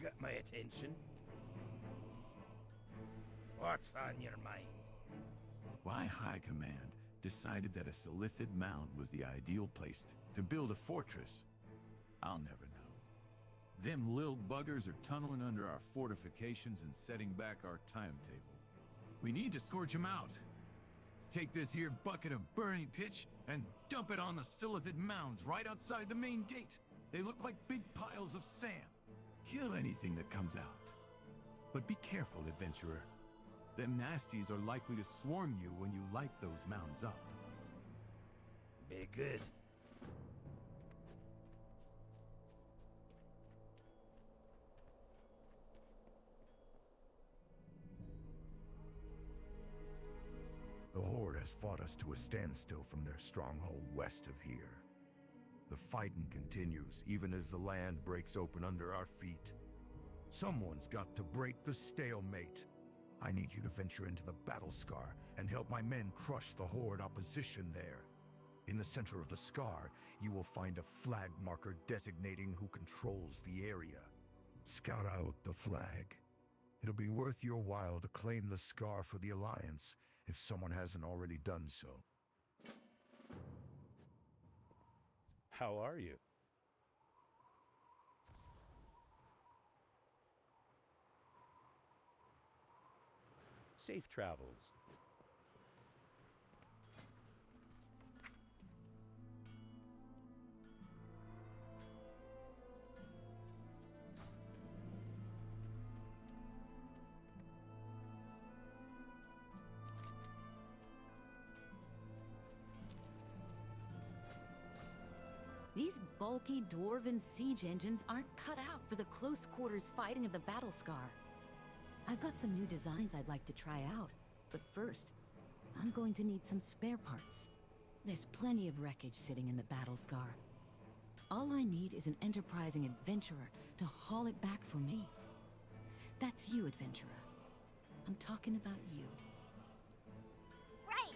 got my attention. What's on your mind? Why High Command decided that a Silithid mound was the ideal place to build a fortress, I'll never know. Them lil buggers are tunneling under our fortifications and setting back our timetable. We need to scorch them out. Take this here bucket of burning pitch and dump it on the Silithid mounds right outside the main gate. They look like big piles of sand. Kill anything that comes out. But be careful, adventurer. Them nasties are likely to swarm you when you light those mounds up. Be good. The Horde has fought us to a standstill from their stronghold west of here. The fighting continues even as the land breaks open under our feet. Someone's got to break the stalemate. I need you to venture into the battle scar and help my men crush the Horde opposition there. In the center of the scar, you will find a flag marker designating who controls the area. Scout out the flag. It'll be worth your while to claim the scar for the Alliance if someone hasn't already done so. How are you? Safe travels. These bulky dwarven siege engines aren't cut out for the close quarters fighting of the battle scar. I've got some new designs I'd like to try out, but first, I'm going to need some spare parts. There's plenty of wreckage sitting in the battle scar. All I need is an enterprising adventurer to haul it back for me. That's you, adventurer. I'm talking about you. Right!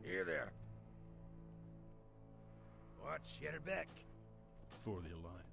Here there. Watch your back. For the Alliance.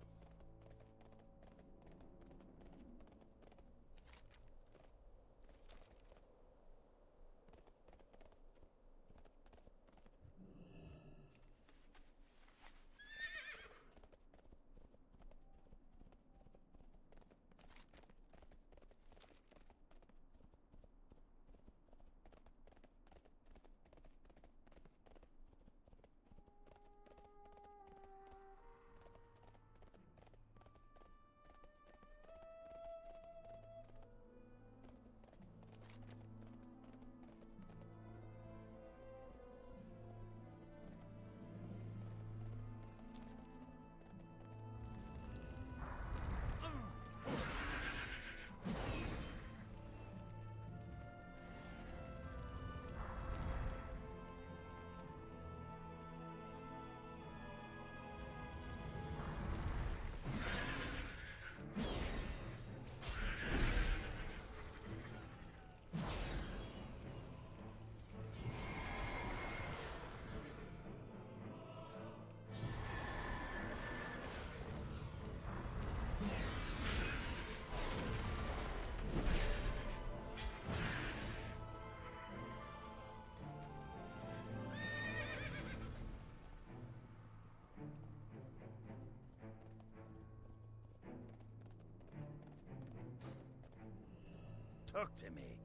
Talk to me.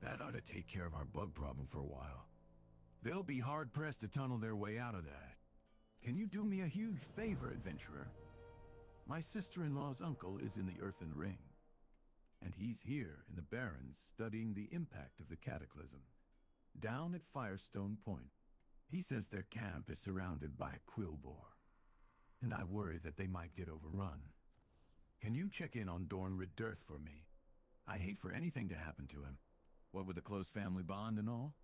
That ought to take care of our bug problem for a while. They'll be hard-pressed to tunnel their way out of that. Can you do me a huge favor, adventurer? My sister-in-law's uncle is in the Earthen Ring, and he's here in the Barrens studying the impact of the cataclysm, down at Firestone Point. He says their camp is surrounded by a quillboar, and I worry that they might get overrun. Can you check in on Dorn Riddirth for me? I'd hate for anything to happen to him. What with the close family bond and all?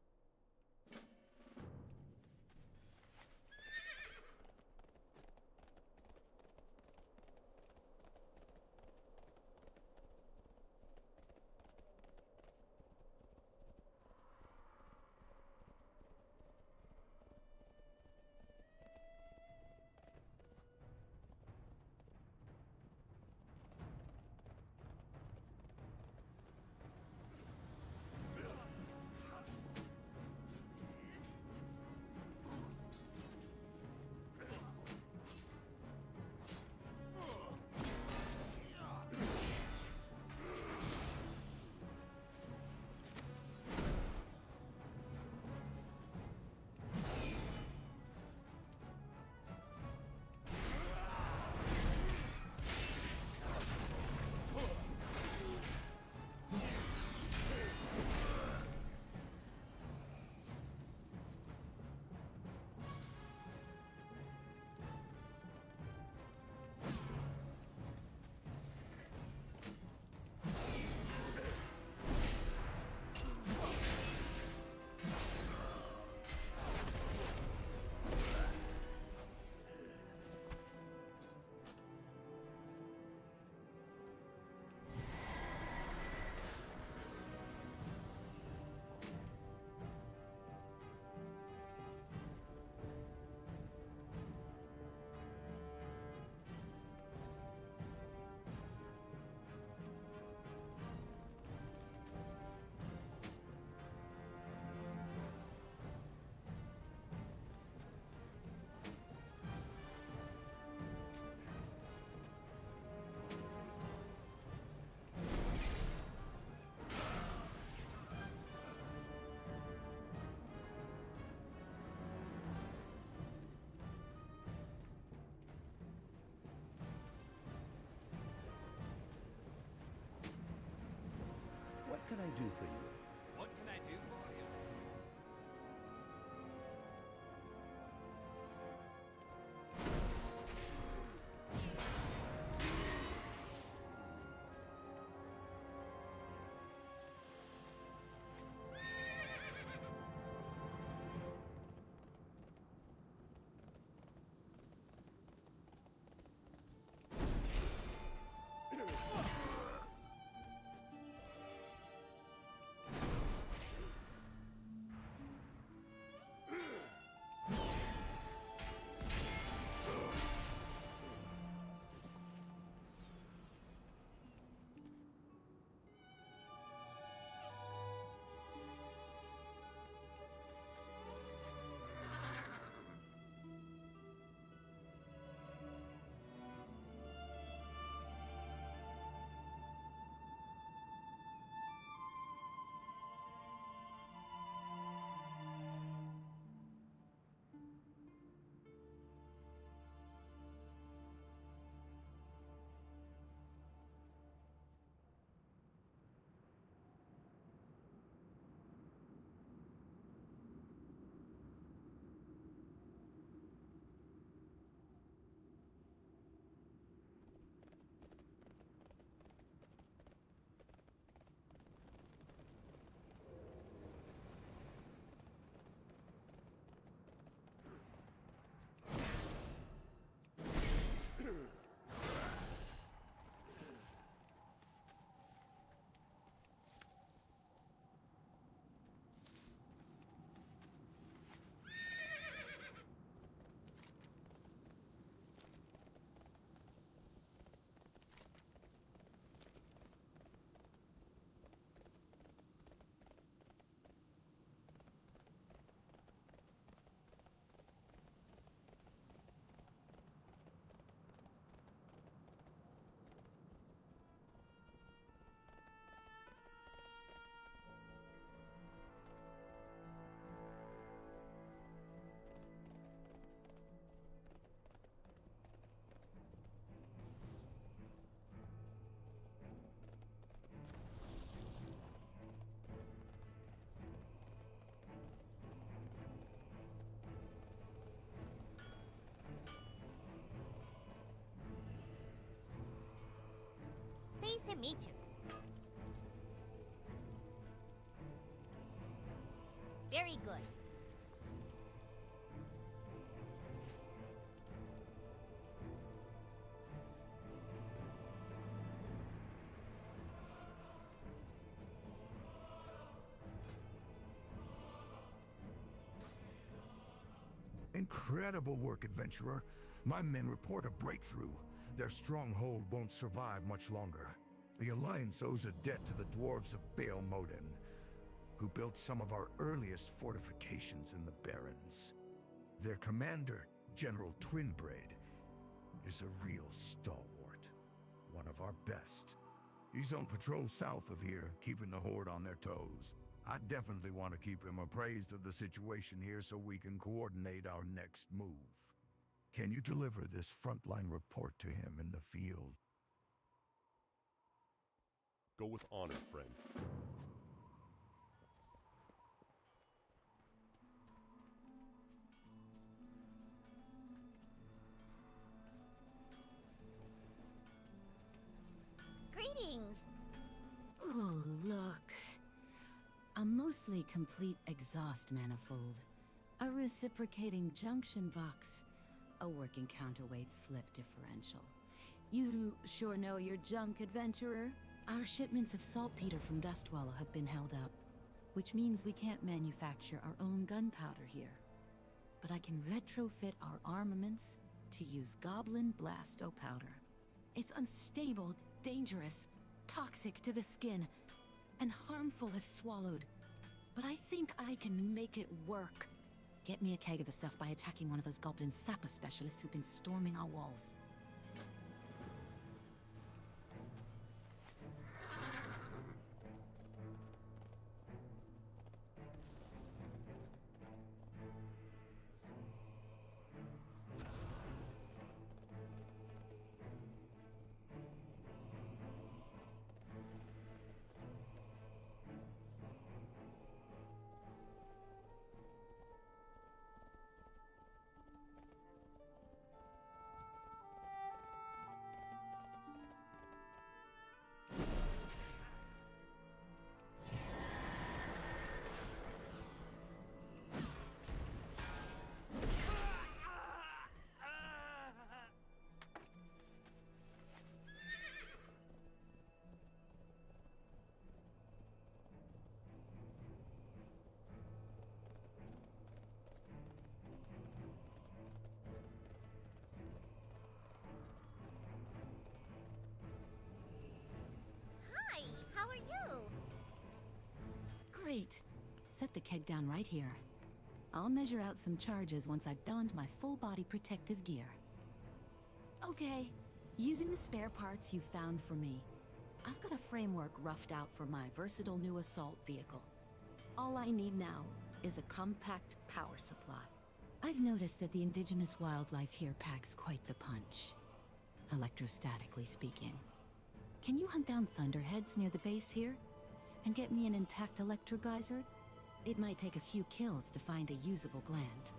meet you. Very good. Incredible work, adventurer. My men report a breakthrough. Their stronghold won't survive much longer. The Alliance owes a debt to the dwarves of Baal Moden, who built some of our earliest fortifications in the Barrens. Their commander, General Twinbraid, is a real stalwart. One of our best. He's on patrol south of here, keeping the Horde on their toes. I definitely want to keep him appraised of the situation here so we can coordinate our next move. Can you deliver this frontline report to him in the field? Go with honor, friend. Greetings. Oh, look. A mostly complete exhaust manifold. A reciprocating junction box. A working counterweight slip differential. You sure know your junk, adventurer. Our shipments of saltpeter from Dustwallow have been held up, which means we can't manufacture our own gunpowder here. But I can retrofit our armaments to use Goblin Blasto powder. It's unstable, dangerous, toxic to the skin, and harmful if swallowed. But I think I can make it work. Get me a keg of the stuff by attacking one of those Goblin sapper specialists who've been storming our walls. Hi, how are you? Great. Set the keg down right here. I'll measure out some charges once I've donned my full-body protective gear. Okay, using the spare parts you found for me, I've got a framework roughed out for my versatile new assault vehicle. All I need now is a compact power supply. I've noticed that the indigenous wildlife here packs quite the punch, electrostatically speaking. Can you hunt down thunderheads near the base here? And get me an intact electrogeyser? It might take a few kills to find a usable gland.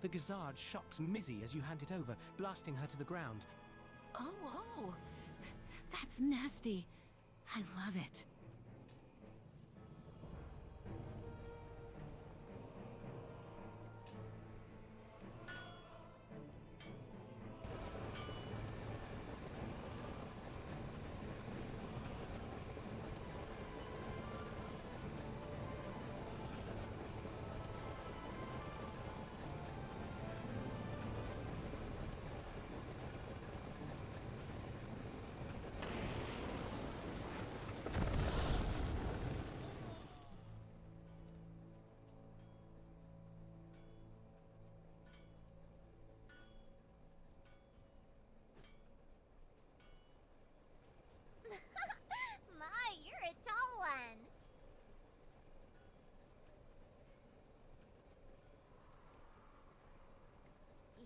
The Gazard shocks Mizzy as you hand it over, blasting her to the ground. Oh, that's nasty. I love it. My, you're a tall one.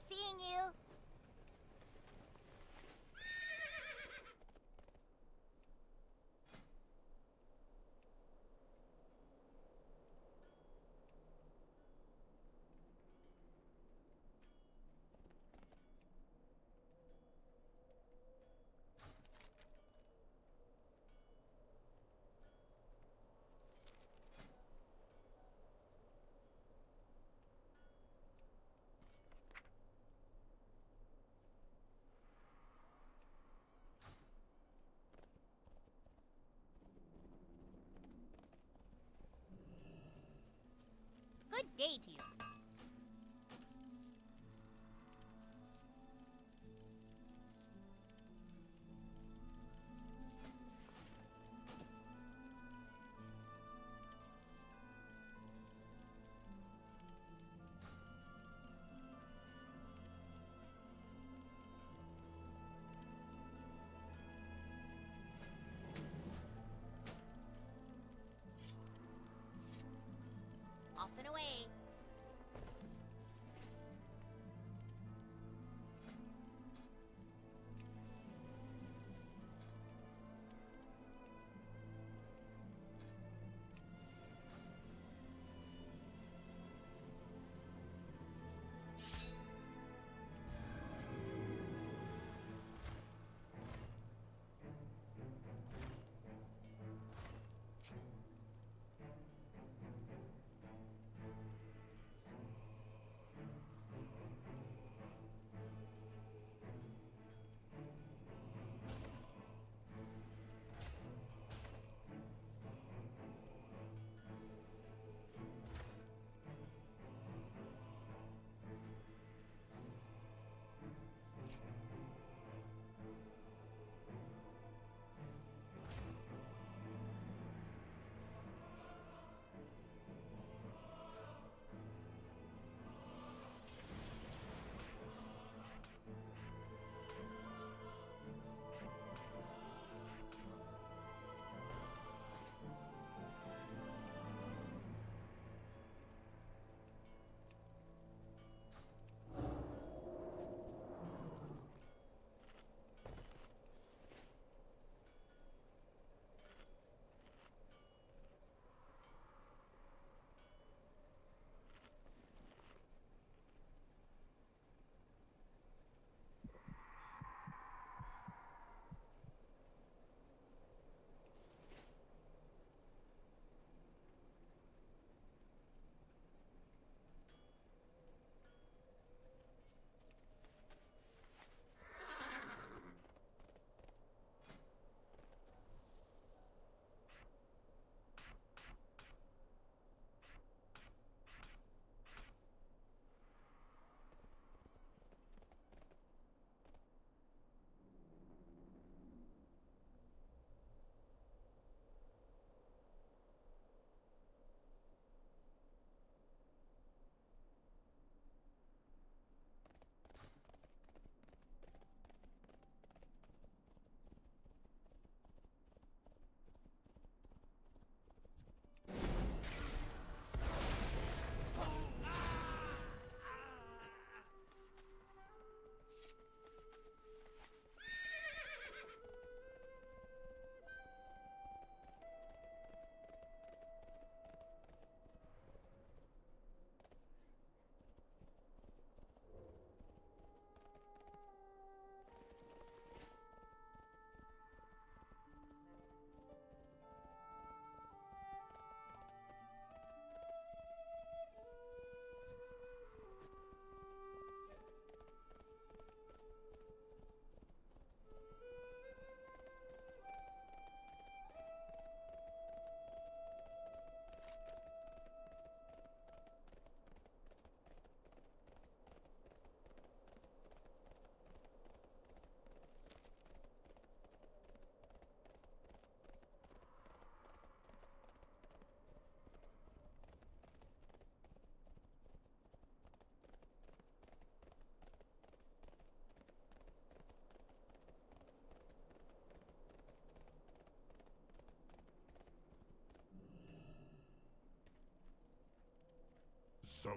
Be seeing you. Good day to you. Off and away.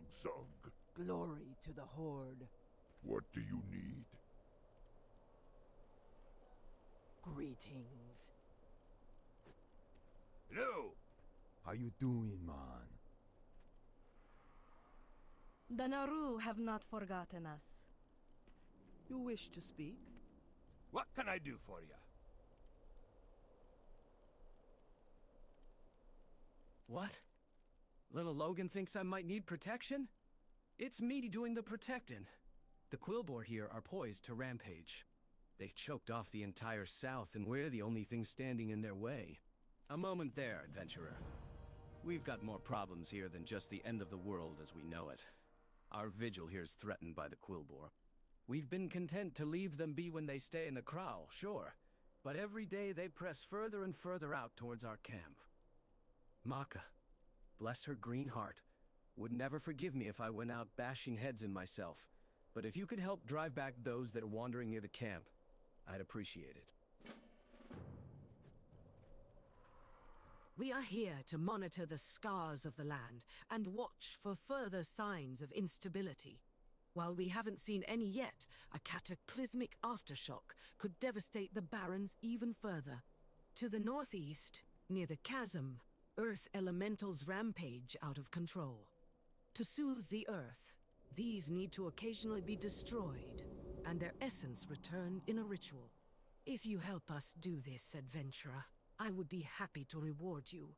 Sug. Glory to the Horde. What do you need? Greetings. Hello! How you doing, man? The Naru have not forgotten us. You wish to speak? What can I do for you? What? Little Logan thinks I might need protection? It's me doing the protecting. The Quillbore here are poised to rampage. They've choked off the entire South, and we're the only thing standing in their way. A moment there, adventurer. We've got more problems here than just the end of the world as we know it. Our vigil here is threatened by the Quillbore. We've been content to leave them be when they stay in the kraal, sure. But every day they press further and further out towards our camp. Maka, bless her green heart, would never forgive me if I went out bashing heads in myself. But if you could help drive back those that are wandering near the camp, I'd appreciate it. We are here to monitor the scars of the land and watch for further signs of instability. While we haven't seen any yet, a cataclysmic aftershock could devastate the Barrens even further. To the northeast, near the chasm, Earth elementals rampage out of control. To soothe the Earth, these need to occasionally be destroyed, and their essence returned in a ritual. If you help us do this, adventurer, I would be happy to reward you.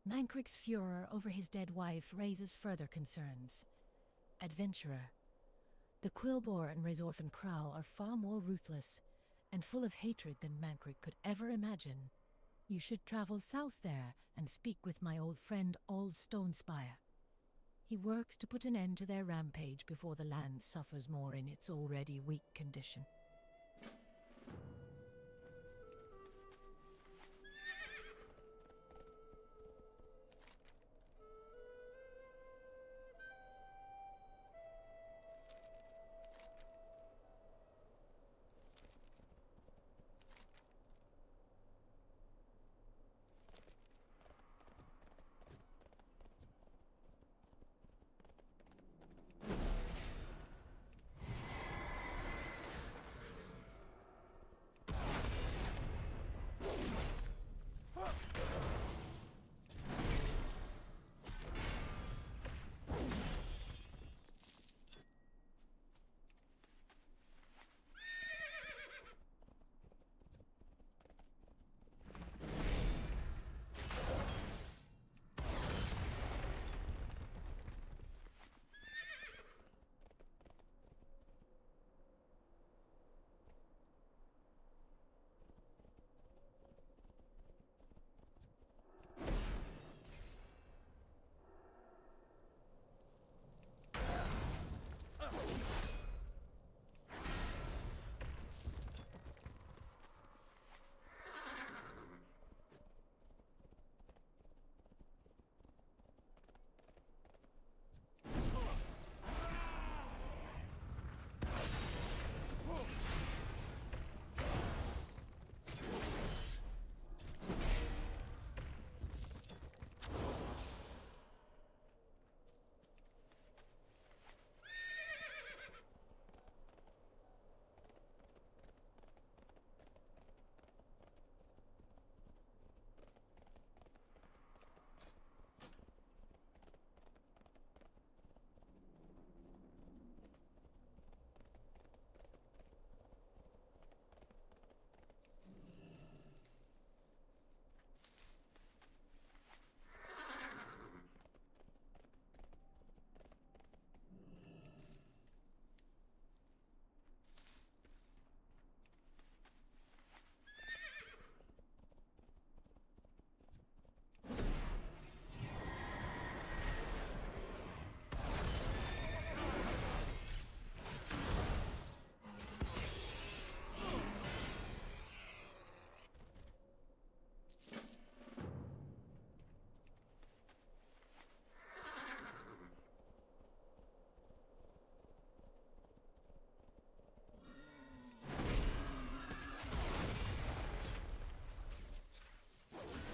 Mancrick's furor over his dead wife raises further concerns. Adventurer, the Quillbore and Razorfen Kraal are far more ruthless and full of hatred than Mancrick could ever imagine. You should travel south there and speak with my old friend Old Stonespire. He works to put an end to their rampage before the land suffers more in its already weak condition.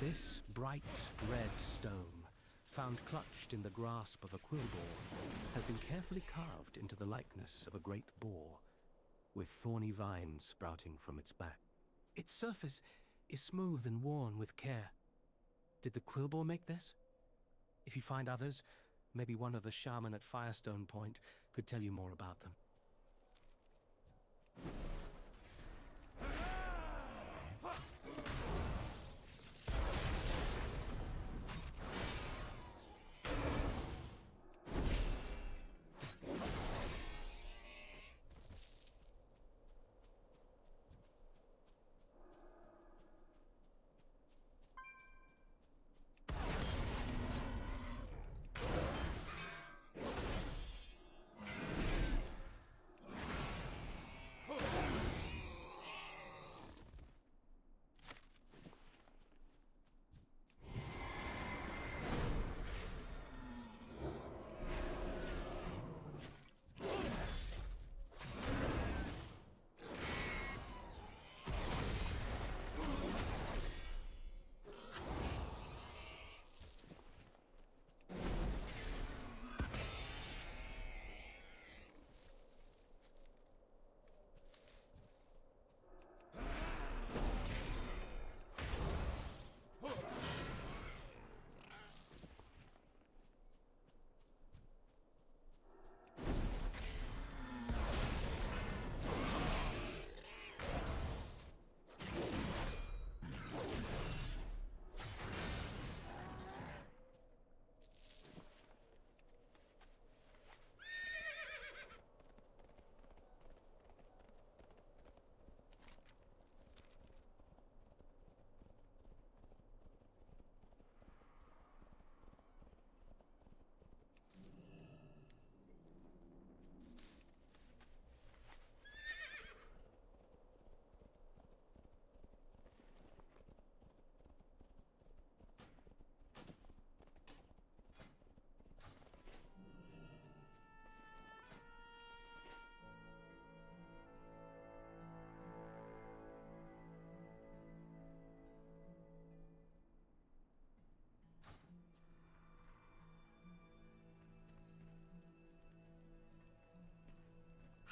This bright red stone, found clutched in the grasp of a quillboar, has been carefully carved into the likeness of a great boar, with thorny vines sprouting from its back. Its surface is smooth and worn with care. Did the quillboar make this? If you find others, maybe one of the shaman at Firestone Point could tell you more about them.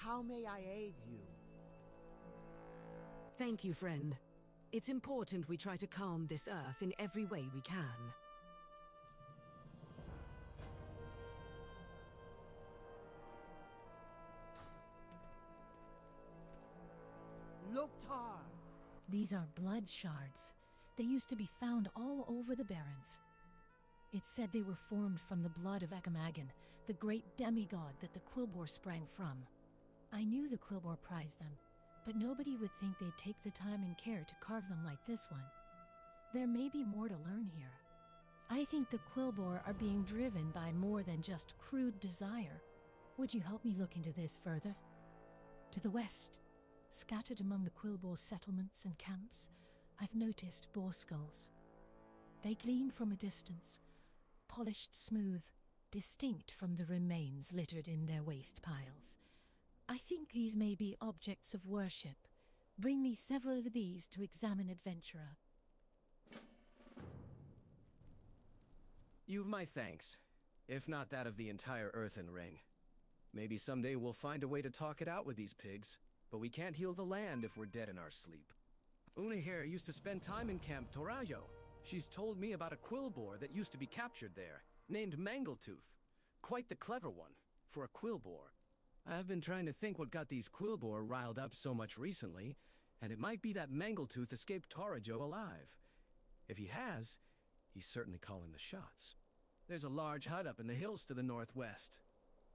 How may I aid you? Thank you, friend. It's important we try to calm this earth in every way we can. Loktar! These are blood shards. They used to be found all over the Barrens. It's said they were formed from the blood of Akamagan, the great demigod that the Quillboar sprang from. I knew the Quillboar prized them, but nobody would think they'd take the time and care to carve them like this one. There may be more to learn here. I think the Quillboar are being driven by more than just crude desire. Would you help me look into this further? To the west, scattered among the Quillboar settlements and camps, I've noticed boar skulls. They gleam from a distance, polished smooth, distinct from the remains littered in their waste piles. I think these may be objects of worship. Bring me several of these to examine, adventurer. You've my thanks, if not that of the entire Earthen Ring. Maybe someday we'll find a way to talk it out with these pigs, but we can't heal the land if we're dead in our sleep. Una here used to spend time in Camp Torayo. She's told me about a quillboar that used to be captured there, named Mangletooth. Quite the clever one, for a quillboar. I've been trying to think what got these quillboar riled up so much recently, and it might be that Mangletooth escaped Torajo alive. If he has, he's certainly calling the shots. There's a large hut up in the hills to the northwest.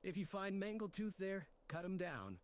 If you find Mangletooth there, cut him down.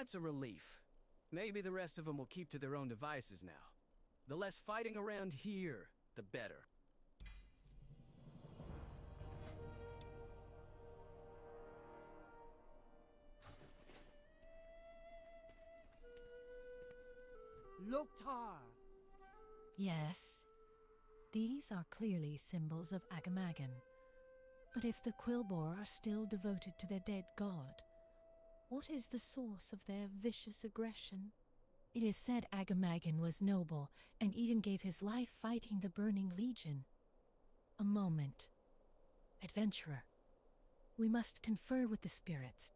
That's a relief. Maybe the rest of them will keep to their own devices now. The less fighting around here, the better. Loktar! Yes, these are clearly symbols of Agamagan. But if the Quilboar are still devoted to their dead god, what is the source of their vicious aggression? It is said Agamagan was noble and even gave his life fighting the Burning Legion. A moment. Adventurer, we must confer with the spirits.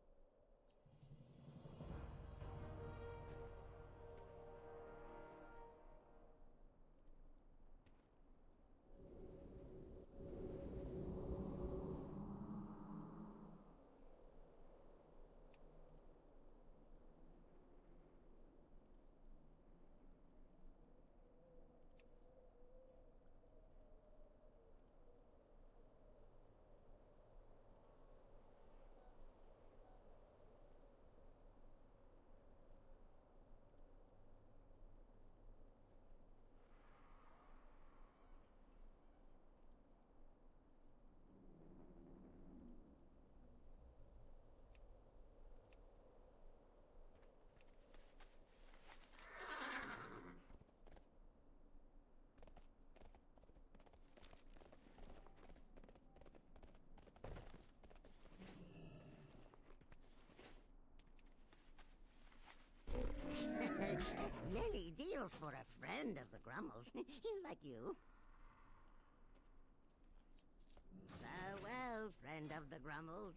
Lily deals for a friend of the Grummles. Like you. Farewell, friend of the Grummles.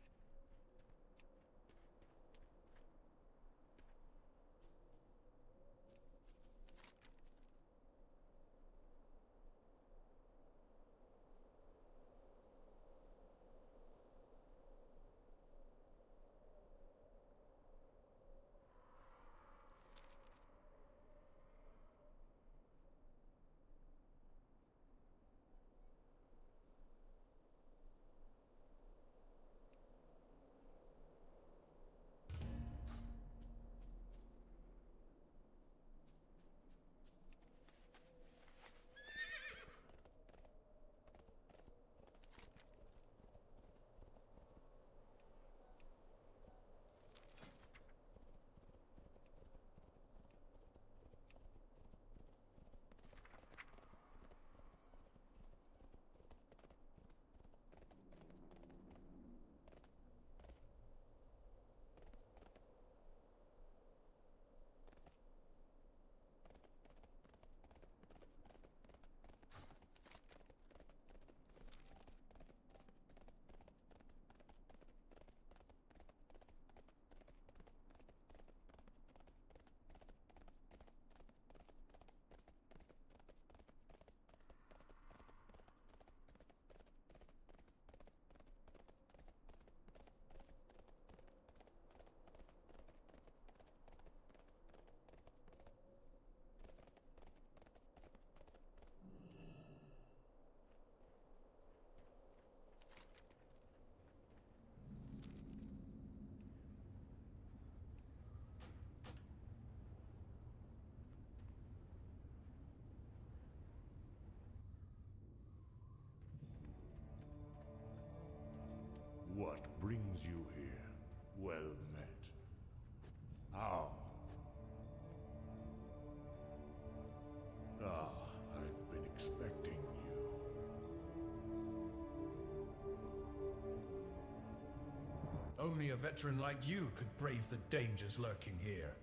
What brings you here? Well met. How? Ah, I've been expecting you. Only a veteran like you could brave the dangers lurking here.